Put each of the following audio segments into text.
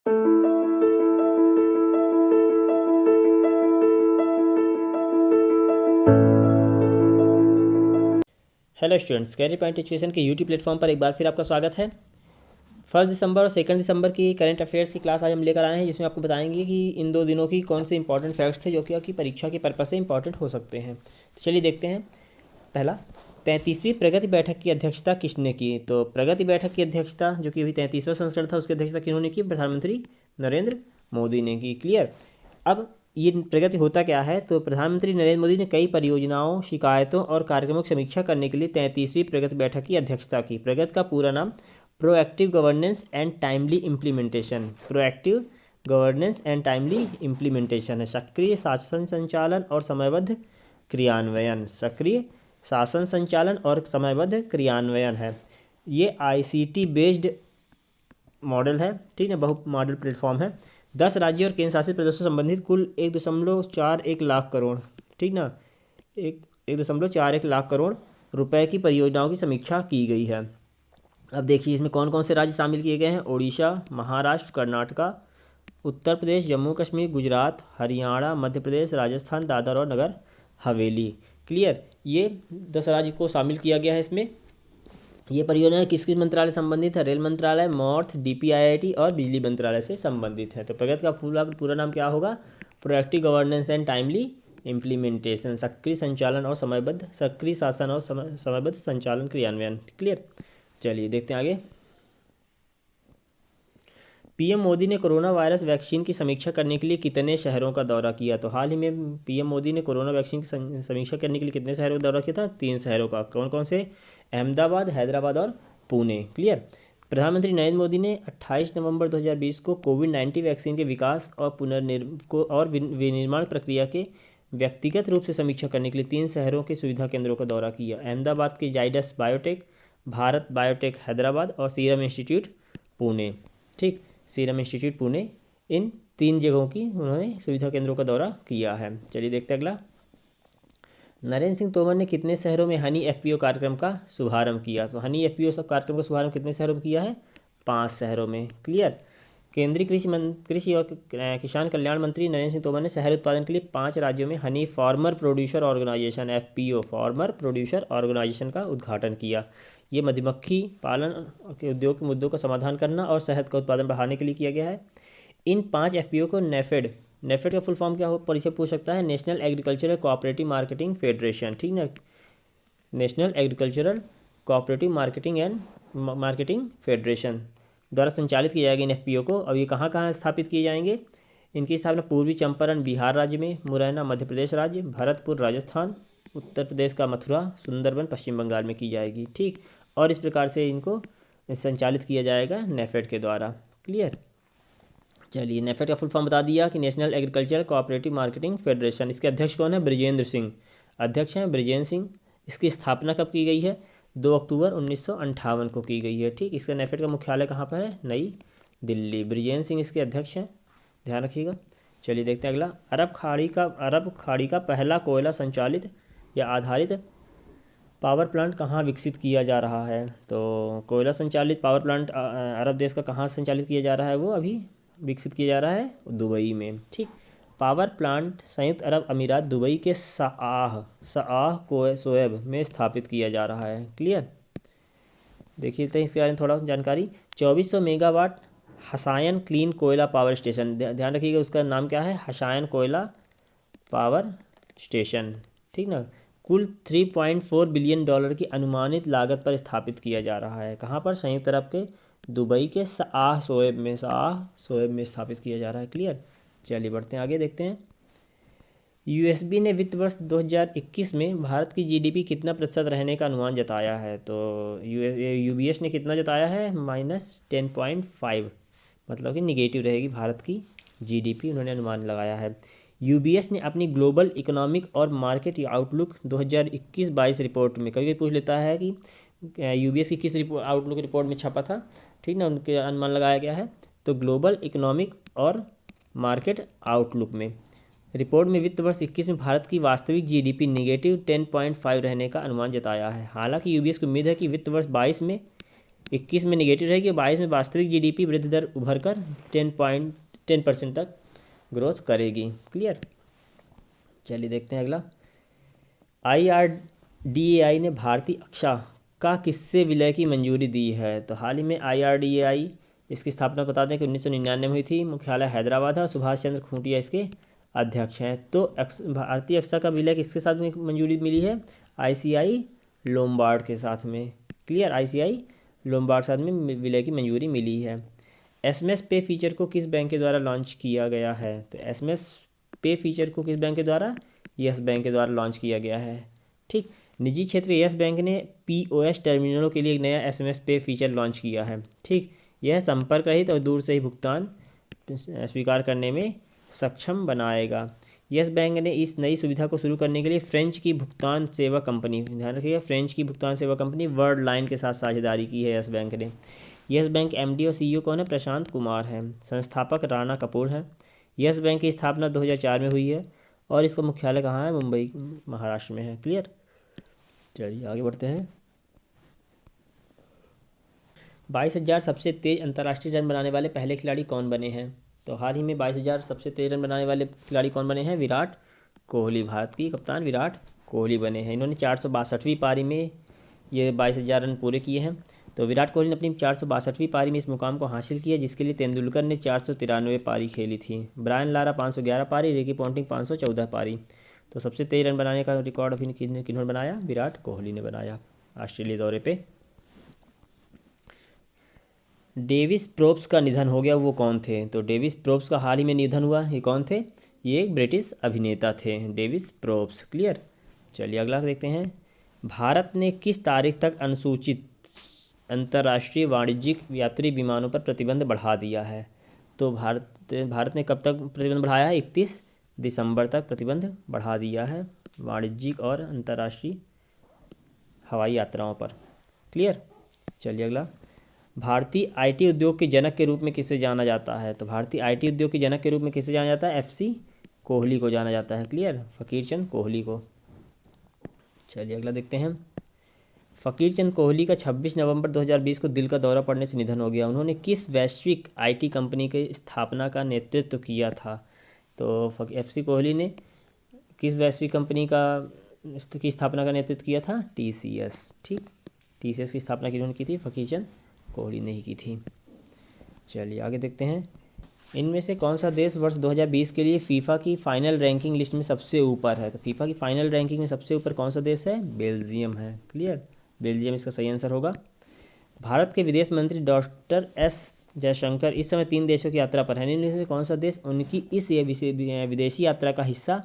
Hello students, Career Point Education के YouTube platform पर एक बार फिर आपका स्वागत है। 1 दिसंबर और 2 दिसंबर की करंट अफेयर्स की क्लास आज हम लेकर आए हैं, जिसमें आपको बताएंगे कि इन 2 दिनों की कौन से इंपॉर्टेंट फैक्ट्स थे जो कि आपकी परीक्षा के पर्पज से इंपॉर्टेंट हो सकते हैं। तो चलिए देखते हैं। पहला, 33वीं प्रगति बैठक की अध्यक्षता किसने की? तो प्रगति बैठक की अध्यक्षता, जो कि अभी 33वां संस्करण था, उसकी अध्यक्षता किन्होंने की? प्रधानमंत्री नरेंद्र मोदी ने की। क्लियर। अब ये प्रगति होता क्या है? तो प्रधानमंत्री नरेंद्र मोदी ने कई परियोजनाओं, शिकायतों और कार्यक्रमों की समीक्षा करने के लिए 33वीं प्रगति बैठक की अध्यक्षता की। प्रगति का पूरा नाम proactive governance and timely implementation, proactive governance and timely implementation है। सक्रिय शासन संचालन और समयबद्ध क्रियान्वयन, सक्रिय शासन संचालन और समयबद्ध क्रियान्वयन है। ये ICT बेस्ड मॉडल है, ठीक है, बहु मॉडल प्लेटफॉर्म है। 10 राज्यों और केंद्र शासित प्रदेशों से संबंधित कुल 1.41 लाख करोड़, ठीक ना, 1.41 लाख करोड़ रुपए की परियोजनाओं की समीक्षा की गई है। अब देखिए इसमें कौन कौन से राज्य शामिल किए गए हैं। ओडिशा, महाराष्ट्र, कर्नाटका, उत्तर प्रदेश, जम्मू कश्मीर, गुजरात, हरियाणा, मध्य प्रदेश, राजस्थान, दादर और नगर हवेली। क्लियर। ये 10 राज्य को शामिल किया गया है इसमें। ये परियोजना किस किस मंत्रालय संबंधित है? रेल मंत्रालय, मॉर्थ, DPIIT और बिजली मंत्रालय से संबंधित है। तो प्रगति का पूरा नाम क्या होगा? Proactive governance and timely implementation, सक्रिय संचालन और समयबद्ध, सक्रिय शासन और समयबद्ध संचालन क्रियान्वयन। क्लियर। चलिए देखते हैं आगे। PM मोदी ने कोरोना वायरस वैक्सीन की समीक्षा करने के लिए कितने शहरों का दौरा किया? तो हाल ही में PM मोदी ने कोरोना वैक्सीन की समीक्षा करने के लिए कितने शहरों का दौरा किया था? 3 शहरों का। कौन कौन से? अहमदाबाद, हैदराबाद और पुणे। क्लियर। प्रधानमंत्री नरेंद्र मोदी ने 28 नवंबर 2020 को कोविड-19 वैक्सीन के विकास और विनिर्माण प्रक्रिया के व्यक्तिगत रूप से समीक्षा करने के लिए 3 शहरों के सुविधा केंद्रों का दौरा किया। अहमदाबाद के जाइडस बायोटेक, भारत बायोटेक हैदराबाद और सीरम इंस्टीट्यूट पुणे। ठीक, सीरम इंस्टीट्यूट पुणे, इन 3 जगहों की उन्होंने सुविधा केंद्रों का दौरा किया है। चलिए देखते हैं अगला। नरेंद्र सिंह तोमर ने कितने शहरों में हनी FPO कार्यक्रम का शुभारंभ किया? तो हनी FPO कार्यक्रम का शुभारंभ कितने शहरों में किया है? 5 शहरों में। क्लियर। केंद्रीय कृषि और किसान कल्याण मंत्री नरेंद्र सिंह तोमर ने शहर उत्पादन के लिए 5 राज्यों में honey farmer producer organisation FPO, farmer producer organisation का उद्घाटन किया। ये मधुमक्खी पालन के उद्योग के मुद्दों का समाधान करना और शहद का उत्पादन बढ़ाने के लिए किया गया है। इन 5 FPO को नेफेड का फुल फॉर्म क्या हो, परीक्षा पूछ सकता है? National agricultural cooperative marketing federation, ठीक ना, national agricultural cooperative marketing federation द्वारा संचालित किया जाएगा इन FPO को। अब ये कहाँ कहाँ स्थापित किए जाएंगे? इनकी स्थापना पूर्वी चंपारण बिहार राज्य में, मुरैना मध्य प्रदेश राज्य, भरतपुर राजस्थान, उत्तर प्रदेश का मथुरा, सुंदरबन पश्चिम बंगाल में की जाएगी। ठीक, और इस प्रकार से इनको संचालित किया जाएगा नेफेड के द्वारा। क्लियर। चलिए, नेफेड का फुल फॉर्म बता दिया कि national agricultural cooperative marketing federation. इसके अध्यक्ष कौन है? बृजेंद्र सिंह, अध्यक्ष हैं बृजेंद्र सिंह। इसकी स्थापना कब की गई है? 2 अक्टूबर 1958 को की गई है। ठीक, इसका नेफेड का मुख्यालय कहाँ पर है? नई दिल्ली। बृजेंद्र सिंह इसके अध्यक्ष हैं, ध्यान रखिएगा। चलिए देखते हैं अगला। अरब खाड़ी का पहला कोयला संचालित या आधारित पावर प्लांट कहाँ विकसित किया जा रहा है? तो कोयला संचालित पावर प्लांट अरब देश का कहाँ संचालित किया जा रहा है? वो अभी विकसित किया जा रहा है दुबई में। ठीक, पावर प्लांट संयुक्त अरब अमीरात दुबई के सआह शोएब में स्थापित किया जा रहा है। क्लियर। देखिए इसके बारे में थोड़ा जानकारी। 2400 मेगावाट हसायन क्लीन कोयला पावर स्टेशन, ध्यान रखिएगा उसका नाम क्या है? हसायन कोयला पावर स्टेशन, ठीक ना। कुल 3.4 बिलियन डॉलर की अनुमानित लागत पर स्थापित किया जा रहा है। कहाँ पर? संयुक्त अरब के दुबई के सआह शोएब में स्थापित किया जा रहा है। क्लियर। चलिए बढ़ते हैं आगे, देखते हैं। USB ने वित्त वर्ष 2021 में भारत की GDP कितना प्रतिशत रहने का अनुमान जताया है? तो UBS ने कितना जताया है? -10.5, मतलब कि निगेटिव रहेगी भारत की GDP, उन्होंने अनुमान लगाया है। UBS ने अपनी ग्लोबल इकोनॉमिक और मार्केट आउटलुक 2021-22 रिपोर्ट में, कभी पूछ लेता है कि UBS की किस आउटलुक रिपोर्ट में छपा था, ठीक ना, उनके अनुमान लगाया गया है। तो ग्लोबल इकोनॉमिक और मार्केट आउटलुक में रिपोर्ट में वित्त वर्ष 21 में भारत की वास्तविक GDP -10.5 रहने का अनुमान जताया है। हालांकि UBS को उम्मीद है कि वित्त वर्ष 22 में 21 में निगेटिव रहेगी, 22 में वास्तविक जीडीपी वृद्धि दर उभर कर 10% तक ग्रोथ करेगी। क्लियर। चलिए देखते हैं अगला। IRDAI ने भारतीय अक्षा का किससे विलय की मंजूरी दी है? तो हाल ही में IRDAI इसकी स्थापना बता दें कि 1999 में हुई थी। मुख्यालय हैदराबाद है और सुभाष चंद्र खूंटिया इसके अध्यक्ष हैं। तो भारतीय अक्षा का विलय किसके साथ में मंजूरी मिली है? ICI लोम्बार्ड के साथ में। क्लियर। ICI लोम्बार्ड के साथ में विलय की मंजूरी मिली है। SMS पे फीचर को किस बैंक के द्वारा लॉन्च किया गया है? तो SMS पे फीचर को किस बैंक के द्वारा? यस बैंक के द्वारा लॉन्च किया गया है। ठीक। निजी क्षेत्र यस बैंक ने POS टर्मिनलों के लिए एक नया SMS पे फीचर लॉन्च किया है। ठीक। यह संपर्क रहित और दूर से ही भुगतान स्वीकार करने में सक्षम बनाएगा। यस बैंक ने इस नई सुविधा को शुरू करने के लिए फ्रेंच की भुगतान सेवा कंपनी, ध्यान रखिएगा, फ्रेंच की भुगतान सेवा कंपनी वर्ल्ड लाइन के साथ साझेदारी की है यस बैंक ने। यस बैंक MD और CEO कौन है? प्रशांत कुमार है। संस्थापक राणा कपूर है। यस बैंक की स्थापना 2004 में हुई है और इसका मुख्यालय कहाँ है? मुंबई महाराष्ट्र में है। क्लियर। चलिए आगे बढ़ते हैं। 22,000 सबसे तेज अंतर्राष्ट्रीय रन बनाने वाले पहले खिलाड़ी कौन बने हैं? तो हाल ही में 22,000 सबसे तेज रन बनाने वाले खिलाड़ी कौन बने हैं? विराट कोहली। भारत की कप्तान विराट कोहली बने हैं। इन्होंने 462वीं पारी में ये 22,000 रन पूरे किए हैं। तो विराट कोहली ने अपनी 462वीं पारी में इस मुकाम को हासिल किया, जिसके लिए तेंदुलकर ने 493 पारी खेली थी। ब्रायन लारा 511 पारी, रिकी पॉन्टिंग 514 पारी। तो सबसे तेज रन बनाने का रिकॉर्ड अभी किन्होंने बनाया? विराट कोहली ने बनाया ऑस्ट्रेलिया दौरे पे। डेविस प्रोप्स का निधन हो गया, वो कौन थे? तो डेविस प्रोप्स का हाल ही में निधन हुआ। ये कौन थे? ये एक ब्रिटिश अभिनेता थे, डेविस प्रोप्स। क्लियर। चलिए अगला देखते हैं। भारत ने किस तारीख तक अनुसूचित अंतर्राष्ट्रीय वाणिज्यिक यात्री विमानों पर प्रतिबंध बढ़ा दिया है? तो भारत ने कब तक प्रतिबंध बढ़ाया है? 31 दिसंबर तक प्रतिबंध बढ़ा दिया है वाणिज्यिक और अंतर्राष्ट्रीय हवाई यात्राओं पर। क्लियर। चलिए अगला। भारतीय IT उद्योग के जनक के रूप में किसे जाना जाता है? तो भारतीय IT उद्योग के जनक के रूप में किसे जाना जाता है? FC कोहली को जाना जाता है। क्लियर। फकीर चंद कोहली को। चलिए अगला देखते हैं। फकीर चंद कोहली का 26 नवंबर 2020 को दिल का दौरा पड़ने से निधन हो गया। उन्होंने किस वैश्विक IT कंपनी की स्थापना का नेतृत्व किया था? तो FC कोहली ने किस वैश्विक कंपनी की स्थापना का नेतृत्व किया था? TCS। ठीक। TCS की स्थापना किन्होंने की थी? फकीर चंद कोहली ने ही की थी। चलिए आगे देखते हैं। इनमें से कौन सा देश वर्ष 2020 के लिए फीफा की फाइनल रैंकिंग लिस्ट में सबसे ऊपर है? तो फीफा की फाइनल रैंकिंग में सबसे ऊपर कौन सा देश है? बेल्जियम है। क्लियर। बेल्जियम इसका सही आंसर होगा। भारत के विदेश मंत्री डॉक्टर S जयशंकर इस समय 3 देशों की यात्रा पर है। इनमें से कौन सा देश उनकी इस विदेशी यात्रा का हिस्सा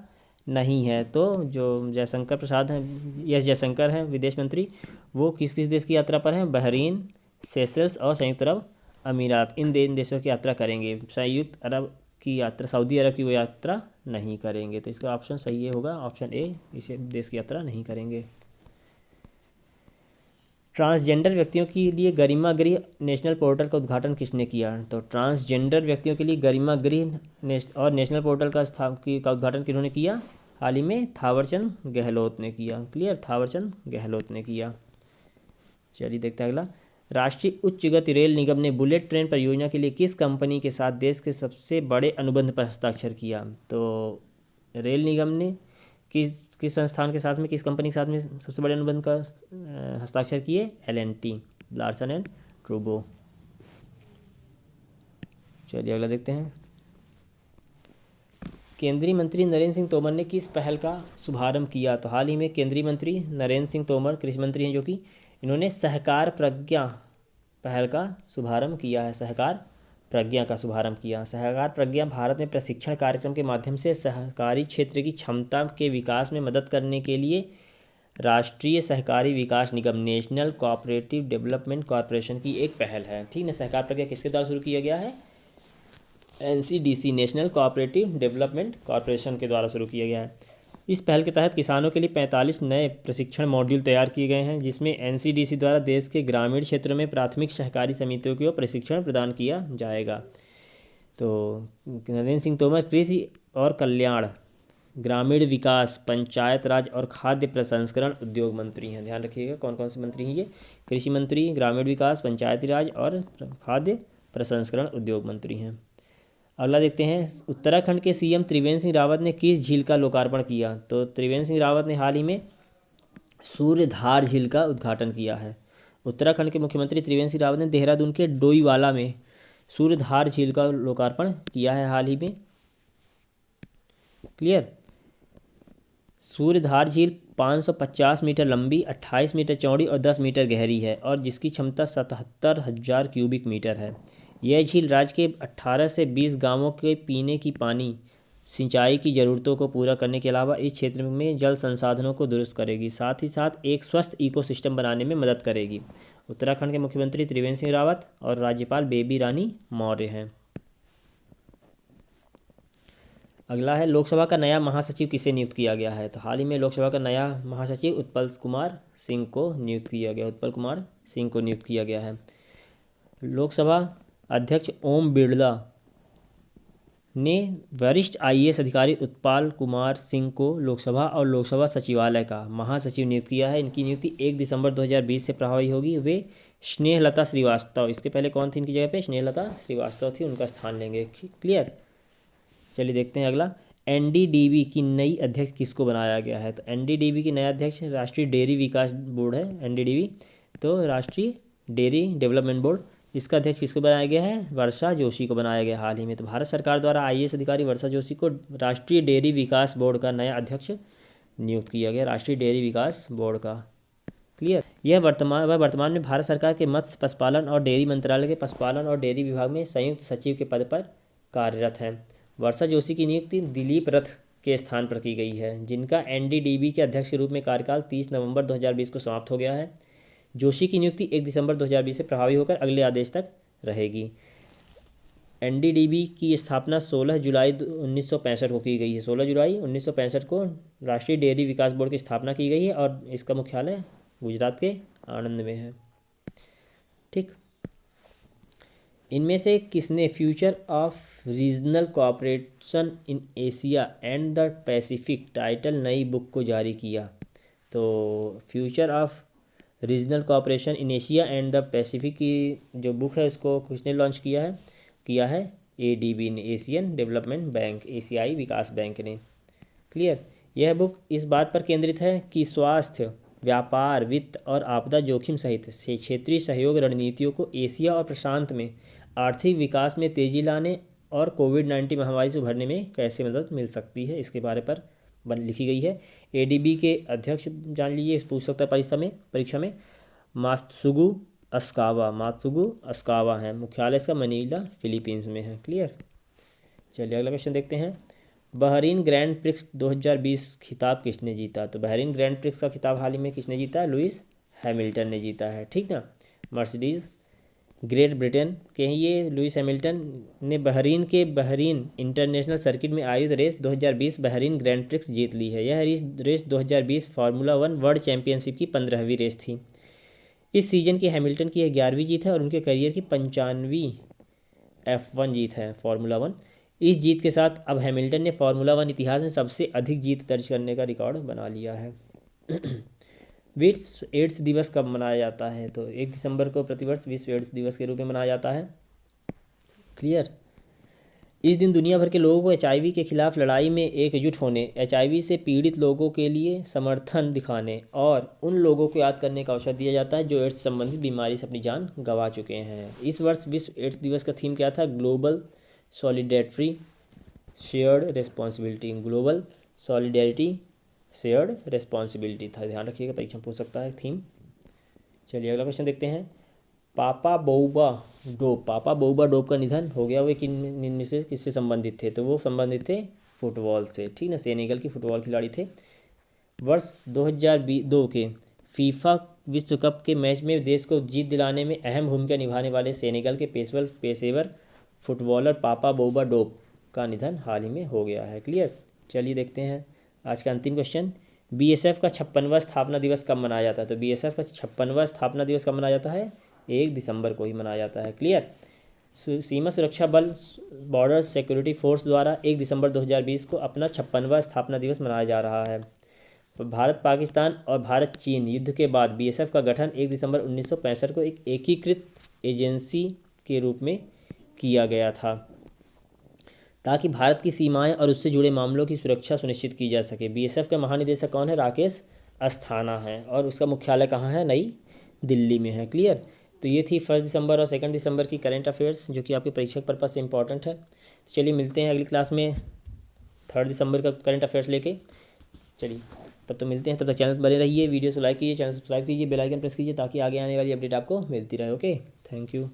नहीं है? तो जो जयशंकर प्रसाद हैं, S जयशंकर हैं विदेश मंत्री, वो किस किस देश की यात्रा पर हैं? बहरीन, सेशल्स और संयुक्त अरब अमीरात। इन देशों की यात्रा करेंगे। संयुक्त अरब की यात्रा, सऊदी अरब की वो यात्रा नहीं करेंगे। तो इसका ऑप्शन सही होगा, ऑप्शन A, इसे देश की यात्रा नहीं करेंगे। ट्रांसजेंडर व्यक्तियों के लिए गरिमा गृह नेशनल पोर्टल का उद्घाटन किसने किया? तो ट्रांसजेंडर व्यक्तियों के लिए गरिमा गृह और नेशनल पोर्टल का उद्घाटन किन्होंने किया? हाल ही में थावरचंद गहलोत ने किया। क्लियर। थावरचंद गहलोत ने किया। चलिए देखते हैं अगला। राष्ट्रीय उच्च गति रेल निगम ने बुलेट ट्रेन परियोजना के लिए किस कंपनी के साथ देश के सबसे बड़े अनुबंध पर हस्ताक्षर किया? तो रेल निगम ने किस संस्थान के साथ में, किस कंपनी के साथ में सबसे बड़े अनुबंध का हस्ताक्षर किए? L&T, Larsen and ट्रूबो। चलिए अगला देखते हैं। केंद्रीय मंत्री नरेंद्र सिंह तोमर ने किस पहल का शुभारंभ किया? तो हाल ही में केंद्रीय मंत्री नरेंद्र सिंह तोमर कृषि मंत्री हैं, जो कि इन्होंने सहकार प्रज्ञा पहल का शुभारंभ किया है। सहकार प्रज्ञा का शुभारंभ किया। सहकार प्रज्ञा भारत में प्रशिक्षण कार्यक्रम के माध्यम से सहकारी क्षेत्र की क्षमता के विकास में मदद करने के लिए राष्ट्रीय सहकारी विकास निगम, नेशनल कोऑपरेटिव डेवलपमेंट कॉरपोरेशन की एक पहल है। ठीक है। सहकार प्रज्ञा किसके द्वारा शुरू किया गया है? NCDC, national cooperative development corporation के द्वारा शुरू किया गया है। इस पहल के तहत किसानों के लिए 45 नए प्रशिक्षण मॉड्यूल तैयार किए गए हैं, जिसमें NCDC द्वारा देश के ग्रामीण क्षेत्रों में प्राथमिक सहकारी समितियों को प्रशिक्षण प्रदान किया जाएगा। तो नरेंद्र सिंह तोमर कृषि और कल्याण ग्रामीण विकास, पंचायत राज और खाद्य प्रसंस्करण उद्योग मंत्री हैं। ध्यान रखिएगा कौन कौन से मंत्री हैं ये। कृषि मंत्री, ग्रामीण विकास, पंचायती राज और खाद्य प्रसंस्करण उद्योग मंत्री हैं। अगला देखते हैं, उत्तराखंड के सीएम त्रिवेंद्र सिंह रावत ने किस झील का लोकार्पण किया? तो त्रिवेंद्र सिंह रावत ने हाल ही में सूर्यधार झील का उद्घाटन किया है। उत्तराखंड के मुख्यमंत्री त्रिवेंद्र सिंह रावत ने देहरादून के डोईवाला में सूर्यधार झील का लोकार्पण किया है हाल ही में। क्लियर। सूर्यधार झील 550 मीटर लंबी, 28 मीटर चौड़ी और 10 मीटर गहरी है और जिसकी क्षमता 77,000 क्यूबिक मीटर है। यह झील राज्य के 18 से 20 गांवों के पीने की पानी सिंचाई की ज़रूरतों को पूरा करने के अलावा इस क्षेत्र में जल संसाधनों को दुरुस्त करेगी, साथ ही साथ एक स्वस्थ इकोसिस्टम बनाने में मदद करेगी। उत्तराखंड के मुख्यमंत्री त्रिवेंद्र सिंह रावत और राज्यपाल बेबी रानी मौर्य हैं। अगला है, लोकसभा का नया महासचिव किसे नियुक्त किया गया है? तो हाल ही में लोकसभा का नया महासचिव उत्पल कुमार सिंह को नियुक्त किया गया। उत्पल कुमार सिंह को नियुक्त किया गया है। लोकसभा अध्यक्ष ओम बिरला ने वरिष्ठ आईएएस अधिकारी उत्पल कुमार सिंह को लोकसभा और लोकसभा सचिवालय का महासचिव नियुक्त किया है। इनकी नियुक्ति 1 दिसंबर 2020 से प्रभावी होगी। वे स्नेहलता श्रीवास्तव, इसके पहले कौन थी इनकी जगह पे? स्नेहलता श्रीवास्तव थी, उनका स्थान लेंगे। क्लियर। चलिए देखते हैं अगला, एनडीडीबी की नई अध्यक्ष किसको बनाया गया है? तो एनडीडीबी की नया अध्यक्ष राष्ट्रीय डेयरी विकास बोर्ड है एनडीडीबी, तो राष्ट्रीय डेयरी डेवलपमेंट बोर्ड, इसका अध्यक्ष किसको बनाया गया है? वर्षा जोशी को बनाया गया हाल ही में। तो भारत सरकार द्वारा आईएएस अधिकारी वर्षा जोशी को राष्ट्रीय डेयरी विकास बोर्ड का नया अध्यक्ष नियुक्त किया गया, राष्ट्रीय डेयरी विकास बोर्ड का। क्लियर। यह वर्तमान में भारत सरकार के मत्स्य पशुपालन और डेयरी मंत्रालय के पशुपालन और डेयरी विभाग में संयुक्त सचिव के पद पर कार्यरत हैं। वर्षा जोशी की नियुक्ति दिलीप रथ के स्थान पर की गई है, जिनका एनडीडीबी के अध्यक्ष के रूप में कार्यकाल 30 नवंबर 2020 को समाप्त हो गया है। जोशी की नियुक्ति 1 दिसंबर 2020 से प्रभावी होकर अगले आदेश तक रहेगी। एनडीडीबी की स्थापना 16 जुलाई 1965 को की गई है। 16 जुलाई 1965 को राष्ट्रीय डेयरी विकास बोर्ड की स्थापना की गई है और इसका मुख्यालय गुजरात के आणंद में है। ठीक। इनमें से किसने future of regional cooperation in Asia and the Pacific title नई बुक को जारी किया? तो future of regional cooperation in Asia and the Pacific की जो बुक है उसको किसने लॉन्च किया है एडीबी ने, एशियन डेवलपमेंट बैंक, एशियाई विकास बैंक ने। क्लियर। यह बुक इस बात पर केंद्रित है कि स्वास्थ्य, व्यापार, वित्त और आपदा जोखिम सहित क्षेत्रीय सहयोग रणनीतियों को एशिया और प्रशांत में आर्थिक विकास में तेजी लाने और कोविड-19 महामारी से उभरने में कैसे मदद मिल सकती है, इसके बारे पर लिखी गई है। एडीबी के अध्यक्ष जान लीजिए, पूछ सकता है परीक्षा में मात्सुगु अस्कावा है। मुख्यालय इसका मनीला फिलीपींस में है। क्लियर। चलिए अगला क्वेश्चन देखते हैं, बहरीन ग्रैंड प्रिक्स 2020 खिताब किसने जीता? तो बहरीन ग्रैंड प्रिक्स का खिताब हाल ही में किसने जीता? लुइस हैमिल्टन ने जीता है। ठीक ना। मर्सिडीज ग्रेट ब्रिटेन के हैं ये। लुइस हैमिल्टन ने बहरीन इंटरनेशनल सर्किट में आयोजित रेस 2020 बहरीन ग्रैंड प्रिक्स जीत ली है। यह रेस 2020 फार्मूला 1 वर्ल्ड चैंपियनशिप की 15वीं रेस थी। इस सीजन की हैमिल्टन की 11वीं जीत है और उनके करियर की 95वीं F1 जीत है फार्मूला 1। इस जीत के साथ अब हैमिल्टन ने फार्मूला 1 इतिहास में सबसे अधिक जीत दर्ज करने का रिकॉर्ड बना लिया है। विश्व एड्स दिवस कब मनाया जाता है? तो 1 दिसंबर को प्रतिवर्ष विश्व एड्स दिवस के रूप में मनाया जाता है। क्लियर। इस दिन दुनिया भर के लोगों को एचआईवी के खिलाफ लड़ाई में एकजुट होने, एचआईवी से पीड़ित लोगों के लिए समर्थन दिखाने और उन लोगों को याद करने का अवसर दिया जाता है जो एड्स संबंधित बीमारी से अपनी जान गंवा चुके हैं। इस वर्ष विश्व एड्स दिवस का थीम क्या था? Global solidarity shared responsibility. Global solidarity shared responsibility था। ध्यान रखिएगा, परीक्षा में पूछ सकता है थीम। चलिए अगला क्वेश्चन देखते हैं, पापा बोउबा डोप का निधन हो गया। वे किन से किससे संबंधित थे? तो वो संबंधित थे फुटबॉल से। ठीक ना, सेनेगल के फुटबॉल खिलाड़ी थे। वर्ष 2002 के फीफा विश्व कप के मैच में देश को जीत दिलाने में अहम भूमिका निभाने वाले सेनेगल के पेशेवर फुटबॉलर पापा बोउबा डोप का निधन हाल ही में हो गया है। क्लियर। चलिए देखते हैं आज का अंतिम क्वेश्चन, बीएसएफ का 56वां स्थापना दिवस कब मनाया जाता है? तो बीएसएफ का 56वां स्थापना दिवस कब मनाया जाता है? 1 दिसंबर को ही मनाया जाता है। क्लियर। सीमा सुरक्षा बल बॉर्डर सिक्योरिटी फोर्स द्वारा 1 दिसंबर 2020 को अपना 56वां स्थापना दिवस मनाया जा रहा है। भारत पाकिस्तान और भारत चीन युद्ध के बाद बीएसएफ का गठन 1 दिसंबर 1965 को एक एकीकृत एजेंसी के रूप में किया गया था, ताकि भारत की सीमाएं और उससे जुड़े मामलों की सुरक्षा सुनिश्चित की जा सके। बीएसएफ के महानिदेशक कौन है? राकेश अस्थाना है। और उसका मुख्यालय कहाँ है? नई दिल्ली में है। क्लियर। तो ये थी 1 दिसंबर और 2 दिसंबर की करंट अफेयर्स, जो कि आपके परीक्षा पर्पज से इंपॉर्टेंट है। चलिए मिलते हैं अगली क्लास में 3 दिसंबर का करंट अफेयर्स लेके। चलिए तब तो मिलते हैं, तब तक चैनल बने रहिए, वीडियो को लाइक कीजिए, चैनल सब्सक्राइब कीजिए, बेल आइकन प्रेस कीजिए, ताकि आगे आने वाली अपडेट आपको मिलती रहे। Okay, thank you.